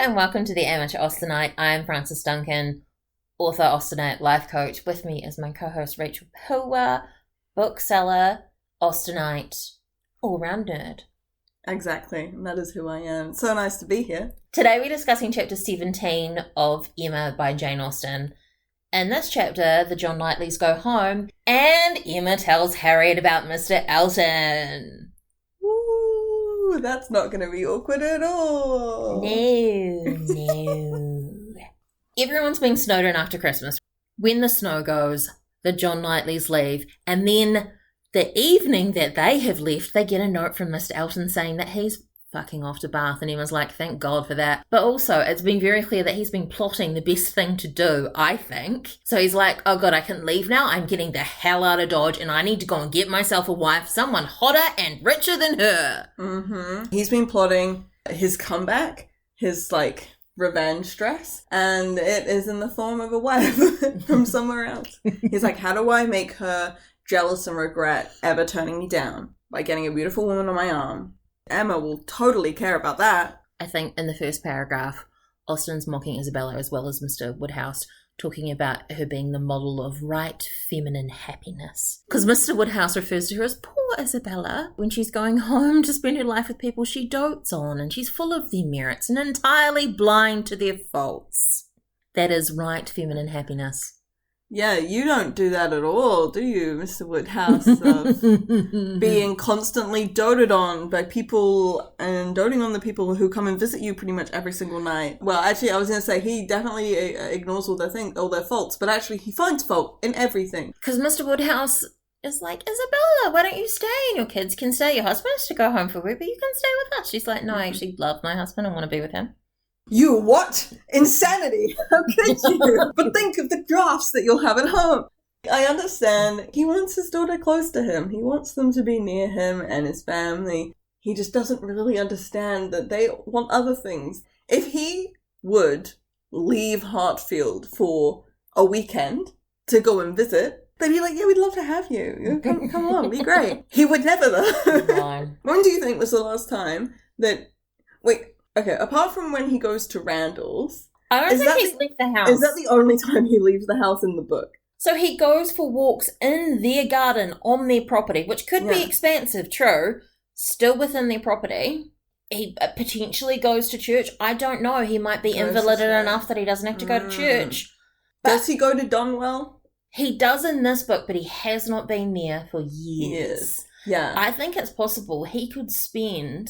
and welcome to the Amateur Austenite. I'm Frances Duncan, author, Austenite, life coach. With me is my co-host Rachel Pilwa, bookseller, Austenite, all-round nerd. Exactly, and that is who I am. So nice to be here. Today we're discussing chapter 17 of Emma by Jane Austen. In this chapter, the John Knightleys go home and Emma tells Harriet about Mr Elton. Ooh, that's not going to be awkward at all. No. Everyone's being snowed in after Christmas. When the snow goes, the John Knightleys leave, and then the evening that they have left, they get a note from Mr Elton saying that he's fucking off to Bath, and Emma's like, thank God for that. But also, it's been very clear that he's been plotting the best thing to do, I think. So he's like, oh God, I can leave now. I'm getting the hell out of Dodge, and I need to go and get myself a wife, someone hotter and richer than her. Mm-hmm. He's been plotting his comeback, his, revenge dress, and it is in the form of a wife from somewhere else. He's like, how do I make her jealous and regret ever turning me down? By getting a beautiful woman on my arm. Emma will totally care about that. I think in the first paragraph, Austen's mocking Isabella as well as Mr Woodhouse, talking about her being the model of right feminine happiness. Because Mr Woodhouse refers to her as poor Isabella when she's going home to spend her life with people she dotes on, and she's full of their merits and entirely blind to their faults. That is right feminine happiness. Yeah, you don't do that at all, do you, Mr Woodhouse? Being constantly doted on by people and doting on the people who come and visit you pretty much every single night. Well, actually, I was going to say he definitely ignores all their faults, but actually he finds fault in everything. Because Mr Woodhouse is like, Isabella, why don't you stay? And your kids can stay. Your husband has to go home for work, but you can stay with us. She's like, no, I actually love my husband and want to be with him. You what? Insanity! How could you? But think of the drafts that you'll have at home. I understand. He wants his daughter close to him. He wants them to be near him and his family. He just doesn't really understand that they want other things. If he would leave Hartfield for a weekend to go and visit, they'd be like, yeah, we'd love to have you. Come on, be great. He would never, though. No. When do you think was the last time that... Wait... Okay, apart from when he goes to Randall's... I don't think he's left the house. Is that the only time he leaves the house in the book? So he goes for walks in their garden on their property, which could be expansive, true, still within their property. He potentially goes to church. I don't know. He might be invalided enough that he doesn't have to go to church. But does he go to Donwell? He does in this book, but he has not been there for years. Yeah. I think it's possible he could spend...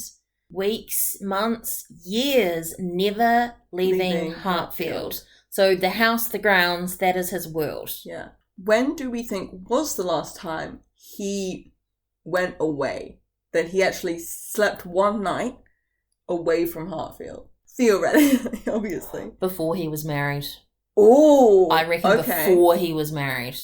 weeks, months, years, never leaving Hartfield. So the house, the grounds, that is his world. Yeah. When do we think was the last time he went away? That he actually slept one night away from Hartfield? Theoretically, obviously. Before he was married. Oh, I reckon before he was married.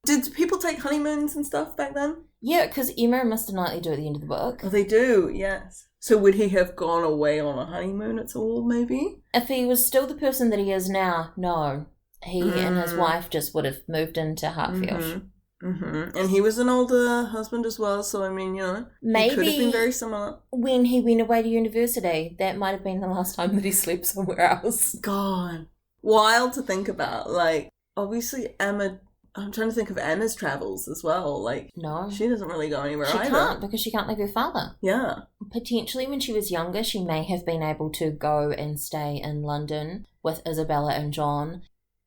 Did people take honeymoons and stuff back then? Yeah, because Emma and Mr Knightley do at the end of the book. Oh, they do, yes. So would he have gone away on a honeymoon at all, maybe? If he was still the person that he is now, no. He and his wife just would have moved into Hartfield. And he was an older husband as well, so I mean, maybe he could have been very similar. When he went away to university, that might have been the last time that he slept somewhere else. God. Wild to think about. Obviously Emma... I'm trying to think of Emma's travels as well. No. She doesn't really go anywhere either. She can't, because she can't leave her father. Yeah. Potentially when she was younger, she may have been able to go and stay in London with Isabella and John,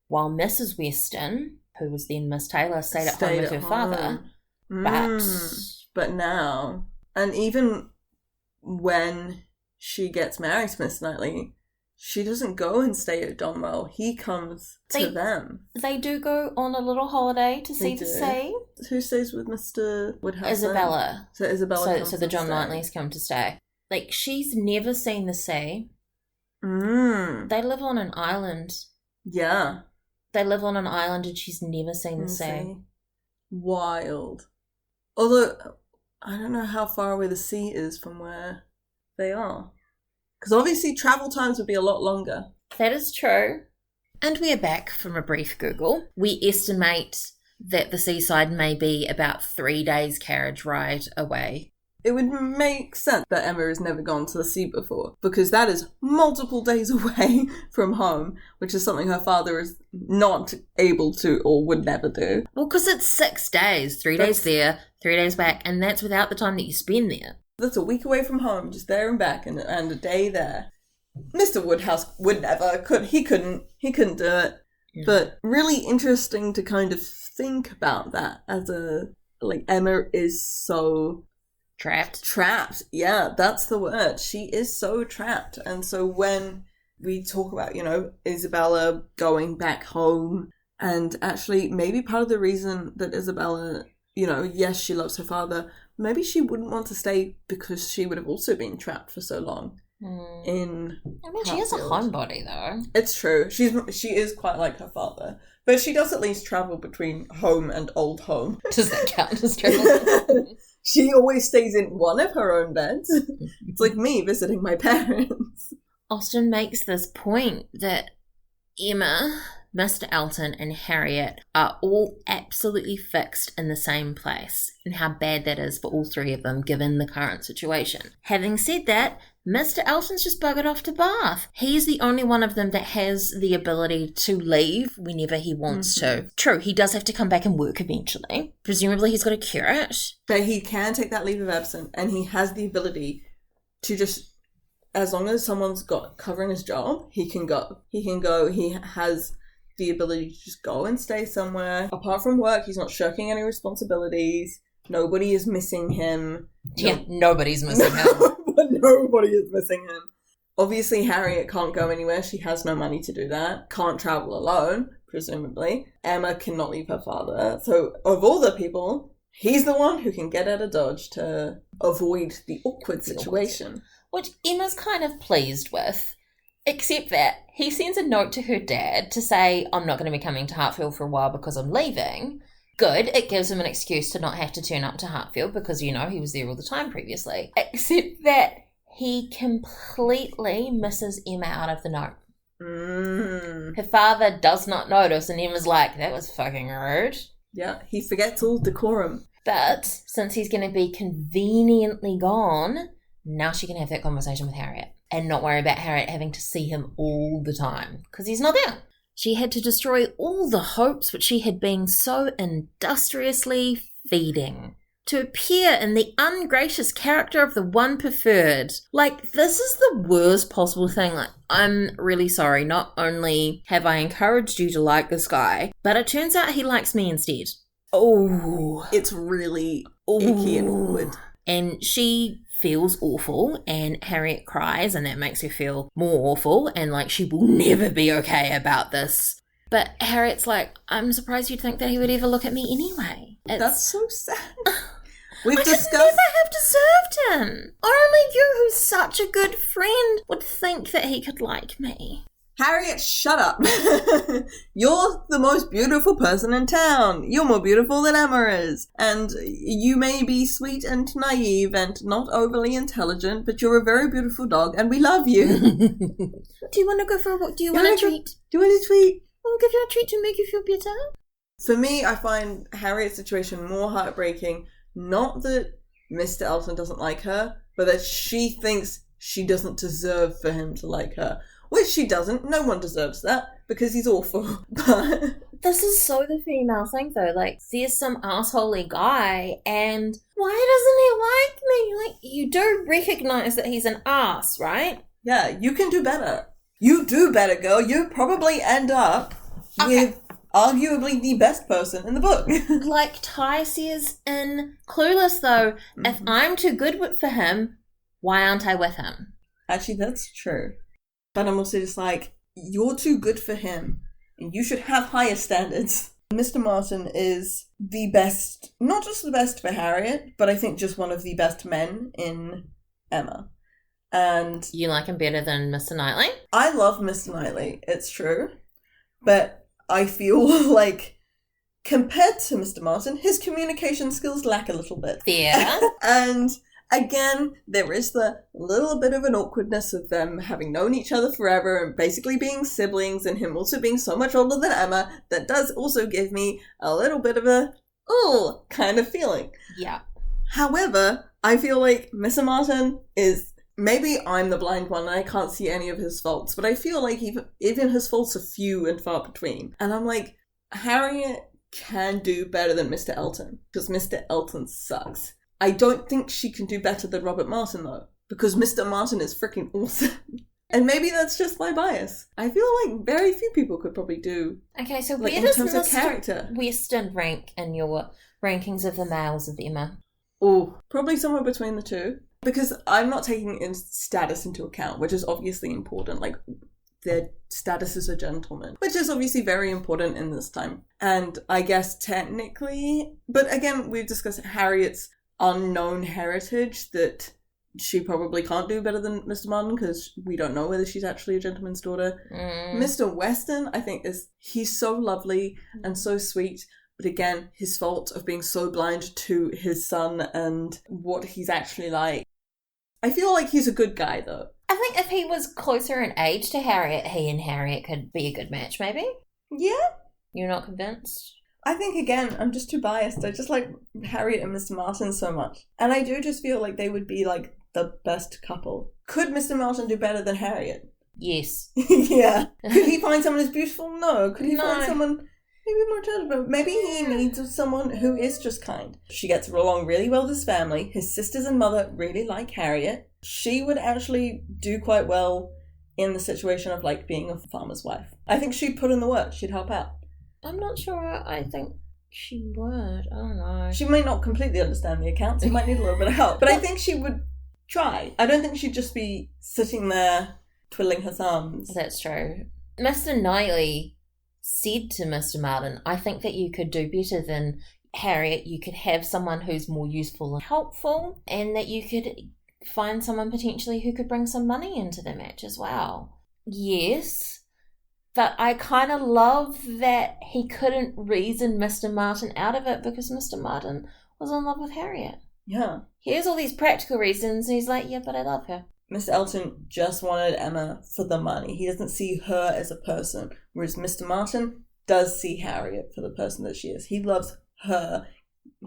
while Mrs Weston, who was then Miss Taylor, stayed at home with her father. But now, and even when she gets married to Miss Knightley, she doesn't go and stay at Donwell. He comes to them. They do go on a little holiday to see the sea. Who stays with Mr Woodhouse? Isabella. So Isabella comes So the John Knightleys come to stay. She's never seen the sea. They live on an island. Yeah. They live on an island and she's never seen the sea. Wild. Although, I don't know how far away the sea is from where they are. Because obviously travel times would be a lot longer. That is true. And we are back from a brief Google. We estimate that the seaside may be about 3 days carriage ride away. It would make sense that Emma has never gone to the sea before, because that is multiple days away from home, which is something her father is not able to or would never do. Well, because it's 6 days, 3 days there, 3 days back, and that's without the time that you spend there. That's a week away from home, just there and back, and a day there. Mr Woodhouse would never, he couldn't do it. Yeah. But really interesting to kind of think about that as Emma is so... Trapped. Yeah, that's the word. She is so trapped. And so when we talk about, Isabella going back home, and actually maybe part of the reason that Isabella, yes, she loves her father, maybe she wouldn't want to stay because she would have also been trapped for so long in Hartfield. She is a homebody, though. It's true. She is quite like her father. But she does at least travel between home and old home. Does that count as travel? She always stays in one of her own beds. It's like me visiting my parents. Austen makes this point that Emma, Mr Elton and Harriet are all absolutely fixed in the same place, and how bad that is for all three of them given the current situation. Having said that, Mr Elton's just buggered off to Bath. He's the only one of them that has the ability to leave whenever he wants to. True, he does have to come back and work eventually. Presumably he's got a curate. But he can take that leave of absence, and he has the ability to just, as long as someone's got covering his job, he can go. He has the ability to just go and stay somewhere. Apart from work, he's not shirking any responsibilities. Nobody is missing him. Yeah, nobody's missing him. Nobody is missing him. Obviously, Harriet can't go anywhere. She has no money to do that. Can't travel alone, presumably. Emma cannot leave her father. So, of all the people, he's the one who can get out of Dodge to avoid the awkward situation. Which Emma's kind of pleased with. Except that he sends a note to her dad to say, I'm not going to be coming to Hartfield for a while because I'm leaving. Good, it gives him an excuse to not have to turn up to Hartfield because, he was there all the time previously. Except that he completely misses Emma out of the note. Her father does not notice, and Emma's like, that was fucking rude. Yeah, he forgets all decorum. But since he's going to be conveniently gone, now she can have that conversation with Harriet and not worry about Harriet having to see him all the time because he's not there. She had to destroy all the hopes which she had been so industriously feeding to appear in the ungracious character of the one preferred. This is the worst possible thing. I'm really sorry. Not only have I encouraged you to like this guy, but it turns out he likes me instead. Oh. It's really icky and awkward. And she feels awful, and Harriet cries, and that makes her feel more awful, and she will never be okay about this. But Harriet's like, I'm surprised you'd think that he would ever look at me anyway. That's so sad. I could never have deserved him. Only you, who's such a good friend, would think that he could like me. Harriet, shut up. You're the most beautiful person in town. You're more beautiful than Emma is. And you may be sweet and naive and not overly intelligent, but you're a very beautiful dog and we love you. Do you want to go for a walk? Do you want a treat? Do you want a treat? I'll give you a treat to make you feel better. For me, I find Harriet's situation more heartbreaking. Not that Mr. Elton doesn't like her, but that she thinks she doesn't deserve for him to like her. Which she doesn't. No one deserves that because he's awful. But this is so the female thing, though. There's some assholey guy, and why doesn't he like me? You do recognise that he's an ass, right? Yeah, you can do better. You do better, girl. You probably end up with arguably the best person in the book. Like Ty says in Clueless, though, if I'm too good for him, why aren't I with him? Actually, that's true. But I'm also just you're too good for him, and you should have higher standards. Mr. Martin is the best, not just the best for Harriet, but I think just one of the best men in Emma. And you like him better than Mr. Knightley? I love Mr. Knightley, it's true. But I feel compared to Mr. Martin, his communication skills lack a little bit. Yeah. And again, there is the little bit of an awkwardness of them having known each other forever and basically being siblings, and him also being so much older than Emma. That does also give me a little bit of a, kind of feeling. Yeah. However, I feel like Mr. Martin is... Maybe I'm the blind one and I can't see any of his faults, but I feel like even his faults are few and far between. And I'm like, Harriet can do better than Mr. Elton, because Mr. Elton sucks. I don't think she can do better than Robert Martin, though, because Mr. Martin is freaking awesome. And maybe that's just my bias. I feel like very few people could probably do... Okay, so like, where in does terms of Mr. character. Weston rank in your rankings of the males of Emma? Oh, probably somewhere between the two. Because I'm not taking in status into account, which is obviously important. Like, their status as a gentleman, which is obviously very important in this time. And I guess technically... But again, we've discussed Harriet's unknown heritage, that she probably can't do better than Mr. Martin, because we don't know whether she's actually a gentleman's daughter. Mr. Weston, I think, he's so lovely and so sweet. But again, his fault of being so blind to his son and what he's actually like. I feel like he's a good guy, though. I think if he was closer in age to Harriet, he and Harriet could be a good match, maybe? Yeah. You're not convinced? I think, again, I'm just too biased. I just like Harriet and Mr. Martin so much. And I do just feel like they would be, like, the best couple. Could Mr. Martin do better than Harriet? Yes. Yeah. Could he find someone as beautiful? No. Could he find someone... maybe more judgment. Maybe he needs someone who is just kind. She gets along really well with his family. His sisters and mother really like Harriet. She would actually do quite well in the situation of, like, being a farmer's wife. I think she'd put in the work. She'd help out. I'm not sure I think she would. I don't know. She might not completely understand the accounts. She might need a little bit of help. But I think she would try. I don't think she'd just be sitting there twiddling her thumbs. That's true. Mr. Knightley said to Mr. Martin, I think that you could do better than Harriet. You could have someone who's more useful and helpful, and that you could find someone potentially who could bring some money into the match as well. Yes, but I kind of love that he couldn't reason Mr. Martin out of it because Mr. Martin was in love with Harriet. Yeah. Here's all these practical reasons, and he's like, yeah, but I love her. Mr. Elton just wanted Emma for the money. He doesn't see her as a person, whereas Mr. Martin does see Harriet for the person that she is. He loves her.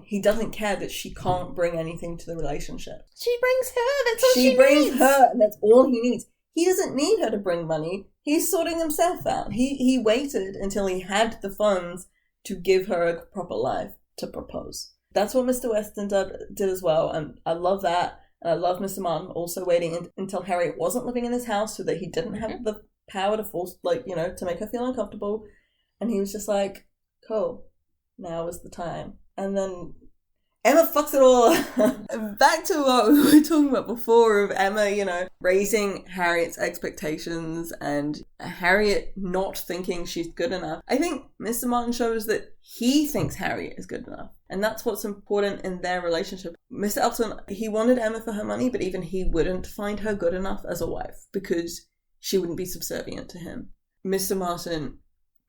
He doesn't care that she can't bring anything to the relationship. She brings her. That's all she needs. She brings her, and that's all he needs. He doesn't need her to bring money. He's sorting himself out. He waited until he had the funds to give her a proper life to propose. That's what Mr. Weston did as well, and I love that. And I love Mr. Martin also waiting until Harriet wasn't living in his house so that he didn't have the power to force, to make her feel uncomfortable. And he was just like, cool, now is the time. And then Emma fucks it all up. Back to what we were talking about before of Emma, raising Harriet's expectations and Harriet not thinking she's good enough. I think Mr. Martin shows that he thinks Harriet is good enough. And that's what's important in their relationship. Mr. Elton, he wanted Emma for her money, but even he wouldn't find her good enough as a wife because she wouldn't be subservient to him. Mr. Martin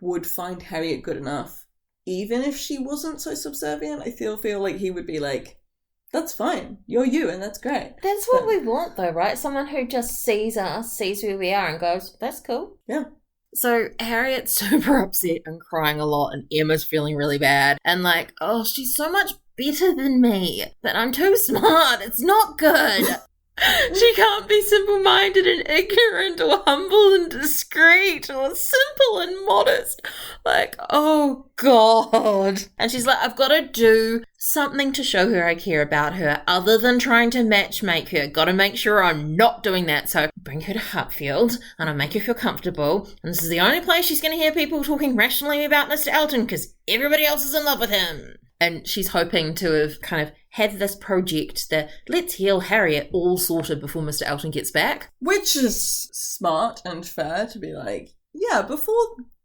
would find Harriet good enough. Even if she wasn't so subservient, I still feel like he would be like, that's fine. You're you, and that's great. That's what we want, though, right? Someone who just sees us, sees who we are, and goes, that's cool. Yeah. So Harriet's super upset and crying a lot, and Emma's feeling really bad. And like, oh, she's so much better than me, but I'm too smart. It's not good. She can't be simple-minded and ignorant or humble and discreet or simple and modest. Like, oh, God. And she's like, I've got to do something to show her I care about her other than trying to matchmake her. Got to make sure I'm not doing that. So bring her to Hartfield and I'll make her feel comfortable. And this is the only place she's going to hear people talking rationally about Mr. Elton because everybody else is in love with him. And she's hoping to have kind of had this project that let's heal Harriet all sorted before Mr. Elton gets back. Which is smart and fair to be like, yeah, before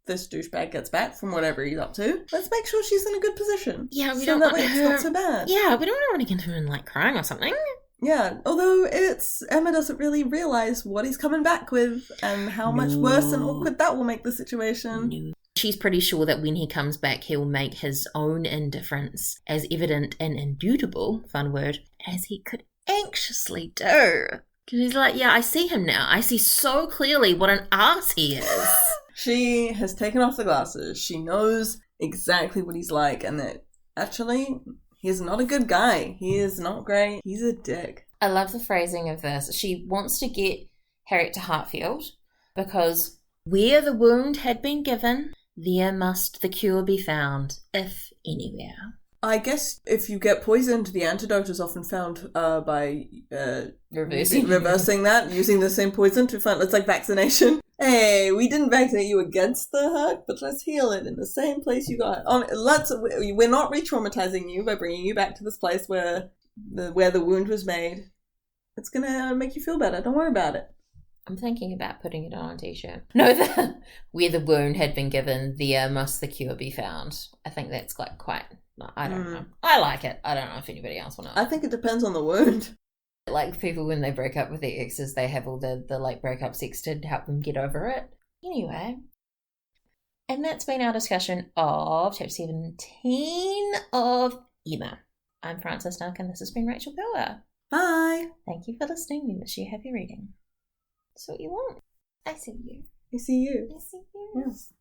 this douchebag gets back from whatever he's up to, let's make sure she's in a good position. Yeah, we don't want her... It's not so bad. Yeah, we don't want to run into him like crying or something. Yeah, although Emma doesn't really realise what he's coming back with and how much worse and awkward that will make the situation. No. She's pretty sure that when he comes back, he'll make his own indifference as evident and indubitable, fun word, as he could anxiously do. Because he's like, yeah, I see him now. I see so clearly what an ass he is. She has taken off the glasses. She knows exactly what he's like and that actually He's not a good guy. He is not great. He's a dick. I love the phrasing of this. She wants to get Harriet to Hartfield because where the wound had been given, there must the cure be found, if anywhere. I guess if you get poisoned, the antidote is often found by reversing that, using the same poison to find. It's like vaccination. Hey, we didn't vaccinate you against the hurt, but let's heal it in the same place you got it. We're not re-traumatizing you by bringing you back to this place where the wound was made. It's gonna make you feel better. Don't worry about it. I'm thinking about putting it on a t-shirt. No, where the wound had been given, there must the cure be found. I think that's like quite. I don't know. I like it. I don't know if anybody else will know. I think it depends on the wound. Like people when they break up with their exes, they have all the like breakup sex to help them get over it. Anyway. And that's been our discussion of chapter 17 of Emma. I'm Frances Duck and this has been Rachel Pillar. Bye. Thank you for listening. We wish you happy reading. That's what you want. I see you. I see you. I see you. Yes.